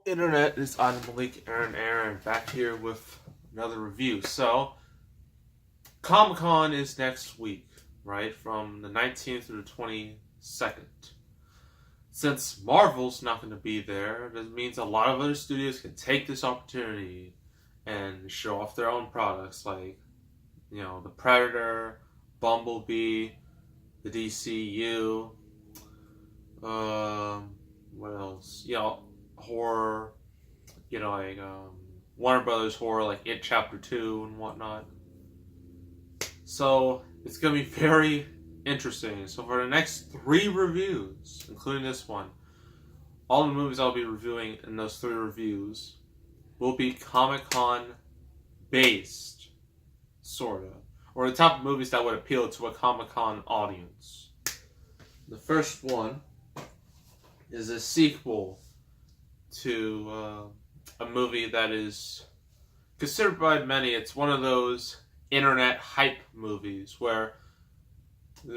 Internet is Adam Malik Aaron back here with another review. So, Comic Con is next week, right? From the 19th to the 22nd. Since Marvel's not going to be there, that means a lot of other studios can take this opportunity and show off their own products, like, the Predator, Bumblebee, the DCU, what else? Horror, Warner Brothers horror, like It Chapter 2 and whatnot. So it's going to be very interesting. So for the next 3 reviews, including this one, all the movies I'll be reviewing in those 3 reviews will be Comic-Con based, sort of. Or the type of movies that would appeal to a Comic-Con audience. The first one is a sequel to a movie that is considered by many, it's one of those internet hype movies where the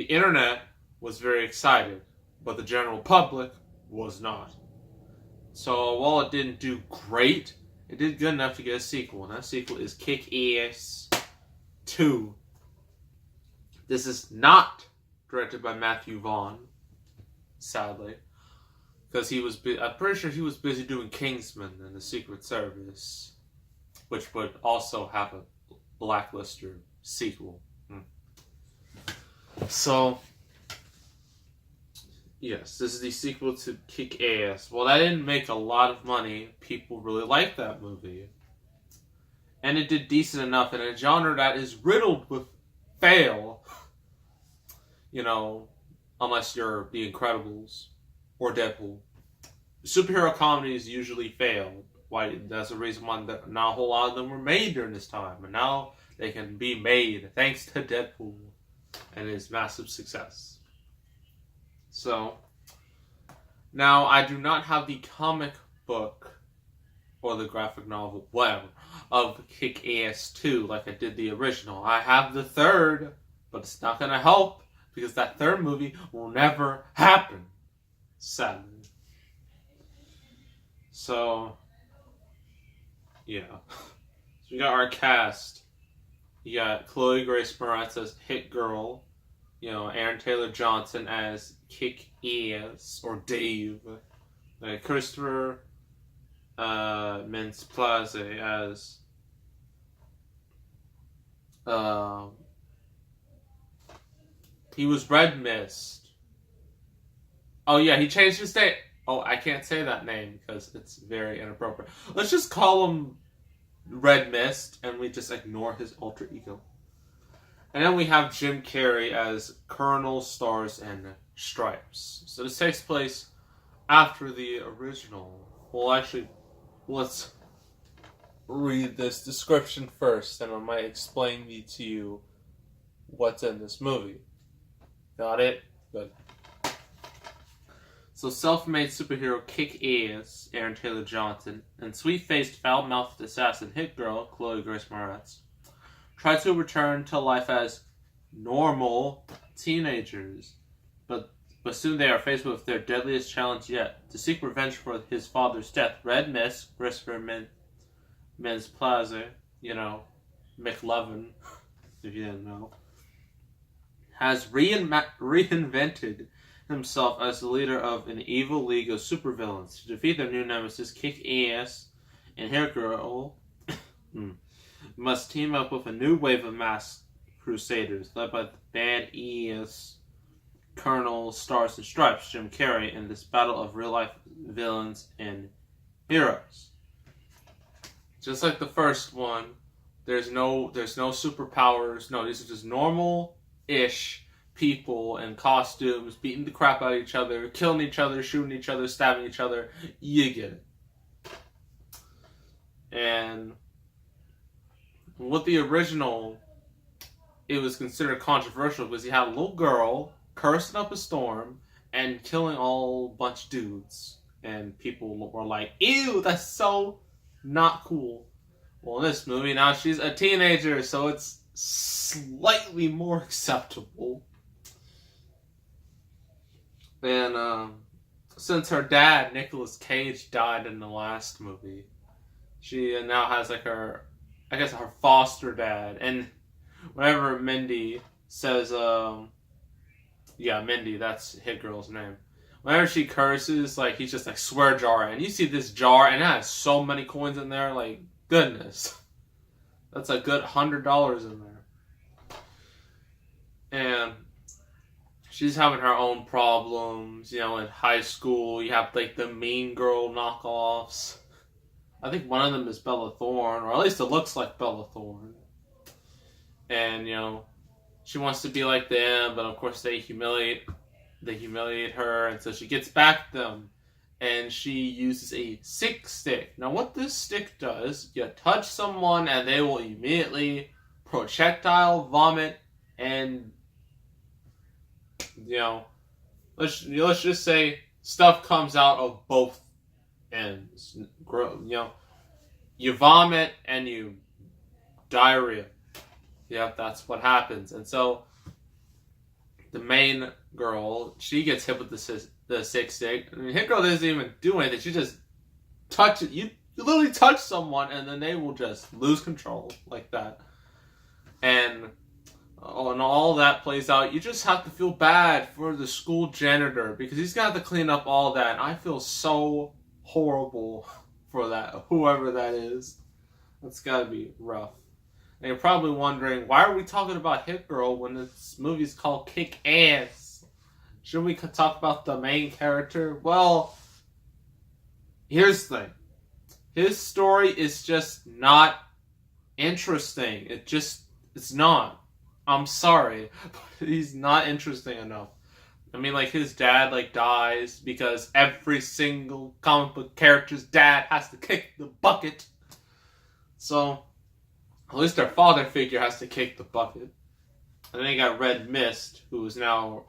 internet was very excited, but the general public was not. So while it didn't do great, it did good enough to get a sequel, and that sequel is Kick-Ass 2. This is not directed by Matthew Vaughn, sadly, because I'm pretty sure he was busy doing Kingsman and the Secret Service, which would also have a lackluster sequel. So, yes, this is the sequel to Kick-Ass. Well, that didn't make a lot of money. People really liked that movie. And it did decent enough in a genre that is riddled with fail. Unless you're The Incredibles or Deadpool. Superhero comedies usually fail. Why? That's the reason why not a whole lot of them were made during this time. And now they can be made thanks to Deadpool and his massive success. So, now I do not have the comic book or the graphic novel, whatever, of Kick-Ass 2 like I did the original. I have the third, but it's not going to help because that third movie will never happen, sadly. So, yeah. So we got our cast. You got Chloe Grace Moretz as Hit Girl. Aaron Taylor Johnson as Kick-Ass, or Dave. Christopher Mintz-Plasse as he was Red Mist. Oh yeah, he changed his name. Oh, I can't say that name because it's very inappropriate. Let's just call him Red Mist, and we just ignore his alter ego. And then we have Jim Carrey as Colonel Stars and Stripes. So this takes place after the original. Well, actually, let's read this description first, and I might explain to you what's in this movie. Got it? Good. So self-made superhero Kick-Ass, Aaron Taylor Johnson, and sweet-faced, foul-mouthed assassin Hit Girl, Chloe Grace Moretz, try to return to life as normal teenagers, but soon they are faced with their deadliest challenge yet. To seek revenge for his father's death, Red Mist, Christopher Mintz-Plasse, McLovin, if you didn't know, has reinvented himself as the leader of an evil league of supervillains. To defeat their new nemesis, Kick-Ass and Hit Girl must team up with a new wave of masked crusaders led by the badass Colonel Stars and Stripes, Jim Carrey, in this battle of real-life villains and heroes. Just like the first one, there's no superpowers. No, these are just normal-ish people in costumes, beating the crap out of each other, killing each other, shooting each other, stabbing each other. You get it. And with the original, it was considered controversial because you had a little girl cursing up a storm and killing all bunch of dudes. And people were like, ew, that's so not cool. Well, in this movie, now she's a teenager, so it's slightly more acceptable. And since her dad, Nicolas Cage, died in the last movie, she now has like her foster dad. And whenever Mindy says, yeah, Mindy, that's Hit Girl's name. Whenever she curses, like, he's just like, swear jar. And you see this jar, and it has so many coins in there, like, goodness. That's a good $100 in there. And she's having her own problems, you know, in high school. You have, like, the Mean Girl knockoffs. I think one of them is Bella Thorne, or at least it looks like Bella Thorne. And, you know, she wants to be like them, but of course they humiliate her, and so she gets back at them, and she uses a sick stick. Now, what this stick does, you touch someone, and they will immediately projectile vomit, and, you know, let's just say stuff comes out of both ends. You know, you vomit and you diarrhea. Yeah, that's what happens. And so the main girl, she gets hit with the sick stick. I mean, Hit Girl doesn't even do anything. She just touch it. You literally touch someone, and then they will just lose control like that. And all that plays out, you just have to feel bad for the school janitor, because he's got to clean up all that. And I feel so horrible for that, whoever that is. That's got to be rough. And you're probably wondering, why are we talking about Hit Girl when this movie's called Kick Ass? Shouldn't we talk about the main character? Well, here's the thing. His story is just not interesting. It's not. I'm sorry, but he's not interesting enough. I mean, like, his dad, like, dies because every single comic book character's dad has to kick the bucket. So at least their father figure has to kick the bucket. And then you got Red Mist, who is now,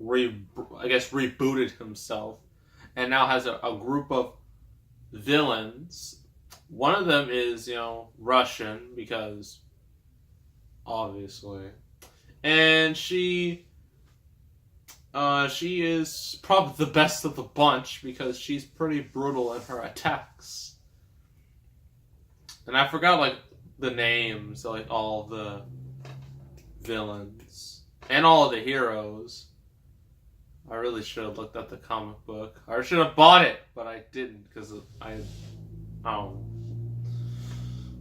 rebooted himself. And now has a group of villains. One of them is, you know, Russian, because, obviously. And she is probably the best of the bunch, because she's pretty brutal in her attacks. And I forgot, like, the names of, like, all the villains and all of the heroes. I really should have looked at the comic book. I should have bought it, but I didn't, because I don't know.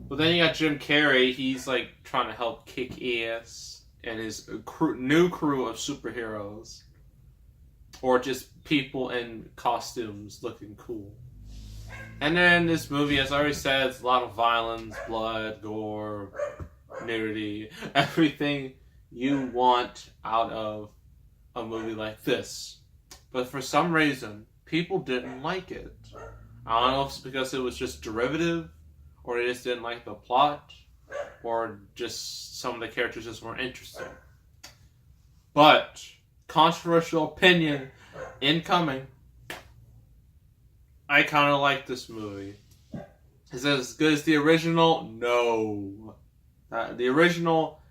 But then you got Jim Carrey. He's, like, trying to help kick ass, and his new crew of superheroes, or just people in costumes looking cool. And then this movie, as I already said, it's a lot of violence, blood, gore, nudity, everything you want out of a movie like this. But for some reason, people didn't like it. I don't know if it's because it was just derivative, or they just didn't like the plot, or just some of the characters just weren't interesting. But, controversial opinion incoming. I kind of like this movie. Is it as good as the original? No. The original,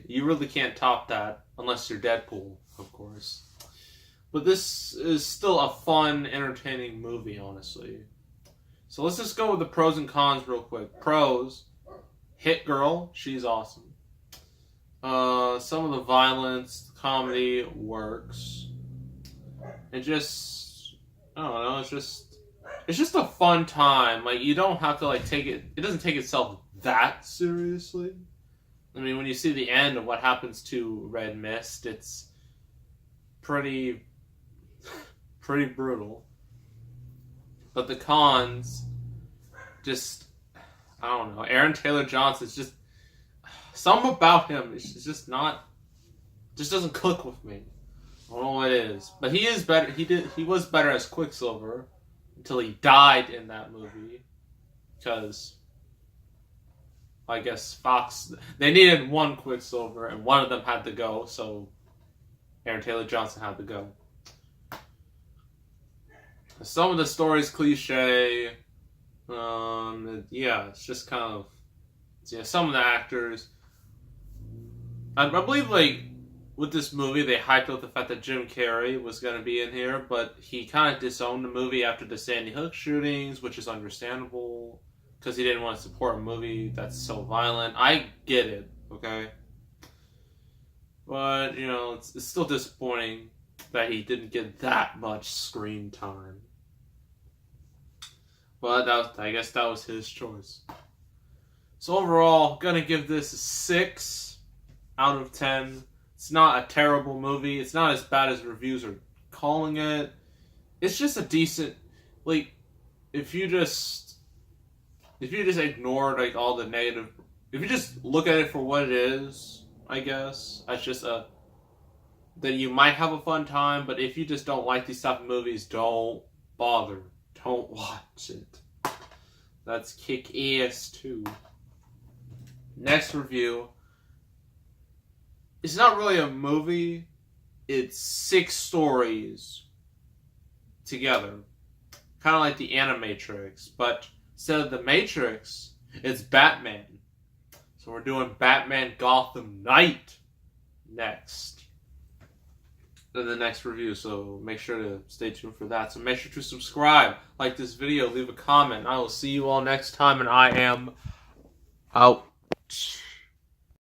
you really can't top that, unless you're Deadpool, of course. But this is still a fun, entertaining movie, honestly. So let's just go with the pros and cons real quick. Pros: Hit Girl, she's awesome. Some of the violence, the comedy works. It just, I don't know, it's just a fun time. Like, you don't have to, like, it doesn't take itself that seriously. I mean, when you see the end of what happens to Red Mist, it's pretty brutal. But the cons, just, I don't know. Aaron Taylor Johnson's just, something about him is just doesn't click with me. I don't know what it is. But he is better. He was better as Quicksilver until he died in that movie. Because, I guess Fox, they needed one Quicksilver, and one of them had to go, so Aaron Taylor Johnson had to go. Some of the story's cliche. Yeah, it's just kind of, yeah, some of the actors. I believe, like, with this movie, they hyped up the fact that Jim Carrey was going to be in here, but he kind of disowned the movie after the Sandy Hook shootings, which is understandable, because he didn't want to support a movie that's so violent. I get it, okay? But, you know, it's still disappointing that he didn't get that much screen time. But I guess that was his choice. So overall, gonna give this a 6 out of 10. It's not a terrible movie. It's not as bad as reviews are calling it. It's just a decent, like, if you just ignore like all the negative, if you just look at it for what it is, I guess that's just that you might have a fun time. But if you just don't like these type of movies, don't bother. Don't watch it. That's Kick-Ass 2. Next review. It's not really a movie. It's 6 stories together. Kind of like the Animatrix. But instead of the Matrix, it's Batman. So we're doing Batman Gotham Knight next. In the next review, so make sure to stay tuned for that. So make sure to subscribe, like this video, leave a comment. I will see you all next time, and I am out.